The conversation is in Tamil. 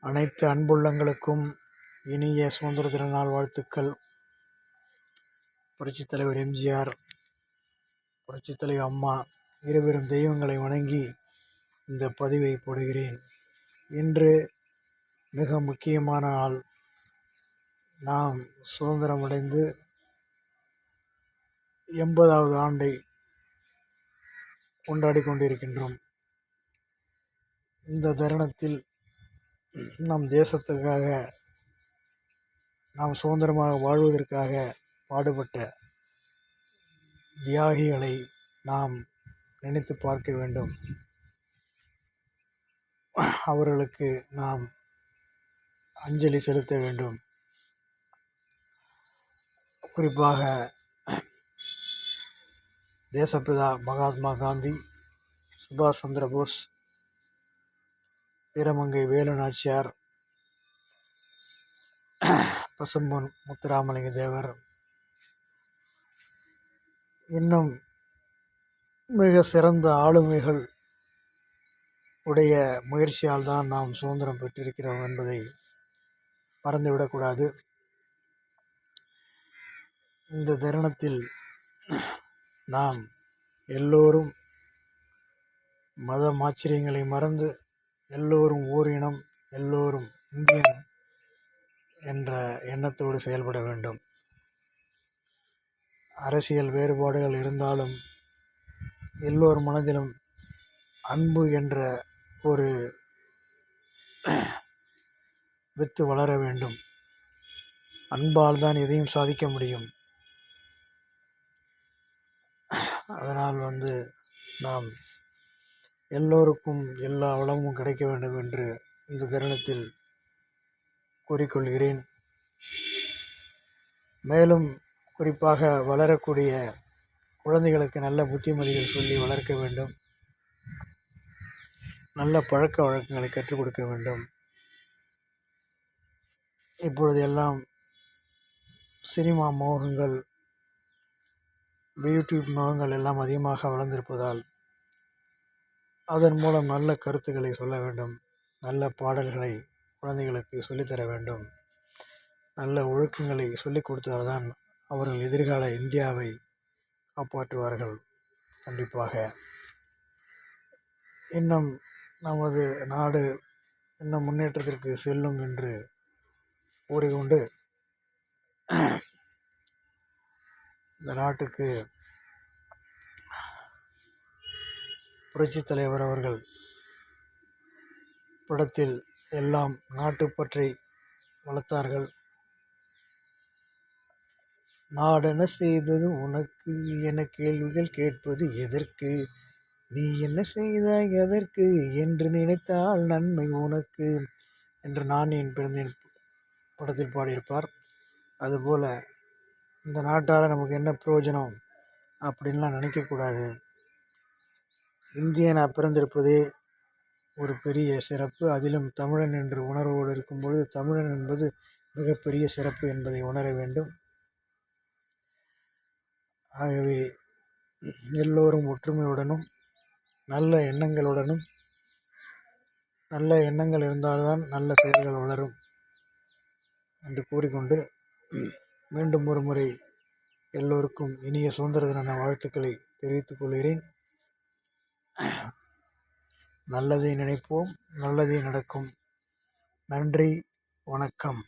அனைத்து அன்புள்ளங்களுக்கும் இனிய சுதந்திர தின நாள் வாழ்த்துக்கள். புரட்சித் தலைவர் எம்ஜிஆர், புரட்சித் தலைவர் அம்மா இருவரும் தெய்வங்களை வணங்கி இந்த பதிவை போடுகிறேன். இன்று மிக முக்கியமான நாள். நாம் சுதந்திரமடைந்து 80வது ஆண்டை கொண்டாடி கொண்டிருக்கின்றோம். இந்த தருணத்தில் நம் தேசத்துக்காக, நாம் சுதந்திரமாக வாழ்வதற்காக பாடுபட்ட தியாகிகளை நாம் நினைத்து பார்க்க வேண்டும். அவர்களுக்கு நாம் அஞ்சலி செலுத்த வேண்டும். குறிப்பாக தேசப்பிதா மகாத்மா காந்தி, சுபாஷ் சந்திரபோஸ், வீரமங்கை வேலு நாச்சியார், பசும்பொன் முத்துராமலிங்க தேவர், இன்னும் மிக சிறந்த ஆளுமைகள் உடைய முயற்சியால் தான் நாம் சுதந்திரம் பெற்றிருக்கிறோம் என்பதை மறந்துவிடக்கூடாது. இந்த தருணத்தில் நாம் எல்லோரும் மத ஆச்சரியங்களை மறந்து எல்லோரும் ஓரினம், எல்லோரும் இந்தியன் என்ற எண்ணத்தோடு செயல்பட வேண்டும். அரசியல் வேறுபாடுகள் இருந்தாலும் எல்லோர் மனதிலும் அன்பு என்ற ஒரு வித்து வளர வேண்டும். அன்பால் தான் எதையும் சாதிக்க முடியும். அதனால் நாம் எல்லோருக்கும் எல்லா வளமும் கிடைக்க வேண்டும் என்று இந்த தருணத்தில் கூறிக்கொள்கிறேன். மேலும் குறிப்பாக வளரக்கூடிய குழந்தைகளுக்கு நல்ல புத்திமதிகள் சொல்லி வளர்க்க வேண்டும். நல்ல பழக்க வழக்கங்களை கற்றுக் கொடுக்க வேண்டும். இப்பொழுது எல்லாம் சினிமா மோகங்கள், யூடியூப் மோகங்கள் எல்லாம் அதிகமாக வளர்ந்திருப்பதால் அதன் மூலம் நல்ல கருத்துக்களை சொல்ல வேண்டும். நல்ல பாடல்களை குழந்தைகளுக்கு சொல்லித்தர வேண்டும். நல்ல ஒழுக்கங்களை சொல்லிக் கொடுத்தால்தான் அவர்கள் எதிர்கால இந்தியாவை காப்பாற்றுவார்கள். கண்டிப்பாக இன்னும் நமது நாடு இன்னும் முன்னேற்றத்திற்கு செல்லும் என்று கூறிக்கொண்டு, இந்த நாட்டுக்கு புரட்சித் தலைவர் அவர்கள் படத்தில் எல்லாம் நாட்டுப்பற்றை வளர்த்தார்கள். நாடென செய்தது உனக்கு என கேள்விகள் கேட்பது எதற்கு, நீ என்ன செய்தாய் எதற்கு என்று நினைத்தால் நன்மை உனக்கு என்று நான் என் பிறந்தேன் படத்தில் பாடியிருப்பார். அதுபோல் இந்த நாட்டால் நமக்கு என்ன பிரயோஜனம் அப்படின்லாம் நினைக்கக்கூடாது. இந்தியனாக பிறந்திருப்பதே ஒரு பெரிய சிறப்பு. அதிலும் தமிழன் என்ற உணர்வோடு இருக்கும்பொழுது தமிழன் என்பது மிகப்பெரிய சிறப்பு என்பதை உணர வேண்டும். ஆகவே எல்லோரும் ஒற்றுமையுடனும் நல்ல எண்ணங்களுடனும், நல்ல எண்ணங்கள் இருந்தால்தான் நல்ல செயல்கள் வளரும் என்று கூறிக்கொண்டு, மீண்டும் ஒரு முறை எல்லோருக்கும் இனிய சுதந்திர தின வாழ்த்துக்களை தெரிவித்துக் கொள்கிறேன். நல்லதை நினைப்போம், நல்லதே நடக்கும். நன்றி, வணக்கம்.